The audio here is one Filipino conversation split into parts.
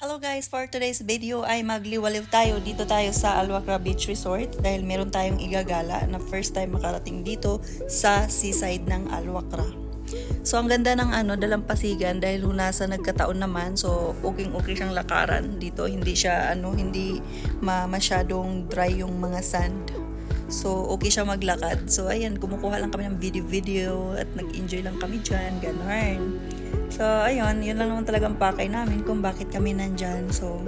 Hello guys, for today's video ay magliwaliw tayo. Dito tayo sa Alwakra Beach Resort dahil meron tayong igagala na first time makarating dito sa seaside ng Alwakra. So ang ganda ng dalampasigan dahil hunasa nagkataon naman, so okay siyang lakaran dito. Hindi siya hindi masyadong dry yung mga sand. So okay siya maglakad. So ayan, kumukuha lang kami ng video at nag-enjoy lang kami diyan, ganun. So, ayun, yun lang naman talagang pakay namin kung bakit kami nandyan. So,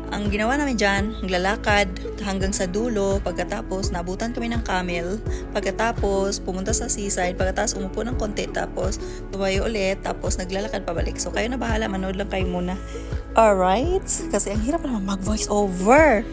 ang ginawa namin dyan, naglalakad hanggang sa dulo. Pagkatapos, nabutan kami ng camel. Pagkatapos, pumunta sa seaside. Pagkatapos, umupo ng konti. Tapos, tumayo ulit. Tapos, naglalakad pabalik. So, kayo na bahala. Manood lang kayo muna. Alright? Kasi ang hirap naman mag-voice over.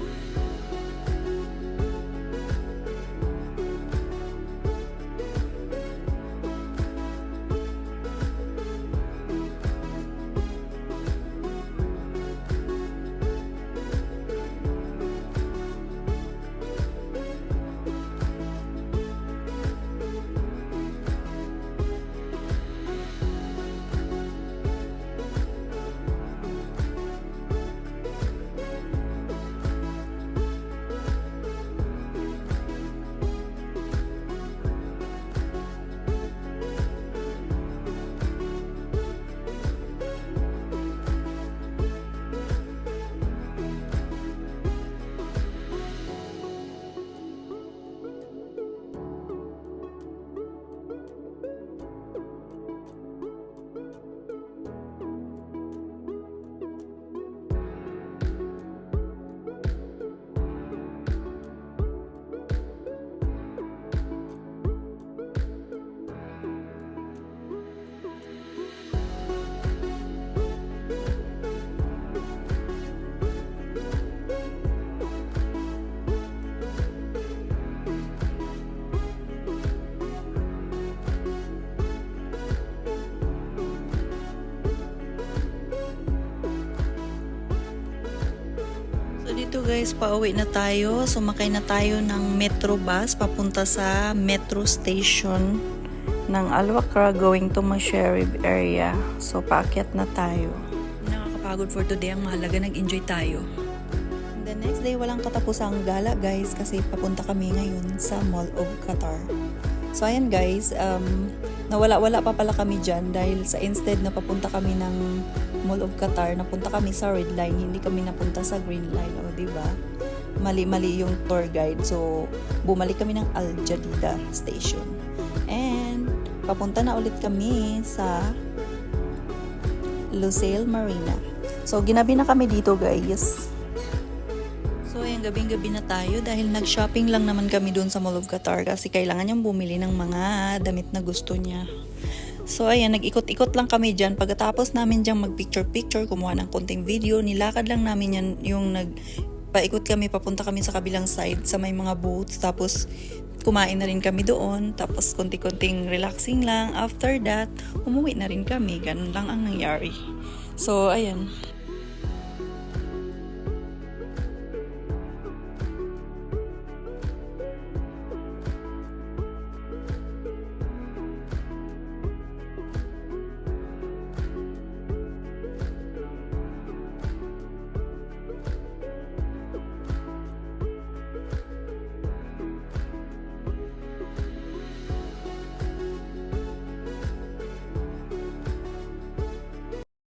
So dito guys, pauwi na tayo. Sumakay na tayo ng metro bus papunta sa metro station ng Alwakra going to Masharib area. So paakyat na tayo. Nakakapagod for today. Ang mahalaga, nag-enjoy tayo. And the next day, walang katapusang gala guys kasi papunta kami ngayon sa Mall of Qatar. So ayan guys, nawala-wala pa pala kami dyan dahil sa instead na papunta kami ng Mall of Qatar, napunta kami sa red line, hindi kami napunta sa green line, o diba? Mali-mali yung tour guide. So, bumalik kami ng Al Jadida station. And, papunta na ulit kami sa Lusail Marina. So, ginabi na kami dito guys. So, ayan, gabing-gabi na tayo dahil nag-shopping lang naman kami doon sa Mall of Qatar kasi kailangan niyang bumili ng mga damit na gusto niya. So, ayan, nag-ikot-ikot lang kami dyan. Pagkatapos namin dyan mag-picture-picture, kumuha ng konting video, nilakad lang namin yan, yung nagpaikot kami, papunta kami sa kabilang side, sa may mga boats, tapos kumain na rin kami doon, tapos konti-konting relaxing lang. After that, umuwi na rin kami. Ganun lang ang nangyari. So, ayan.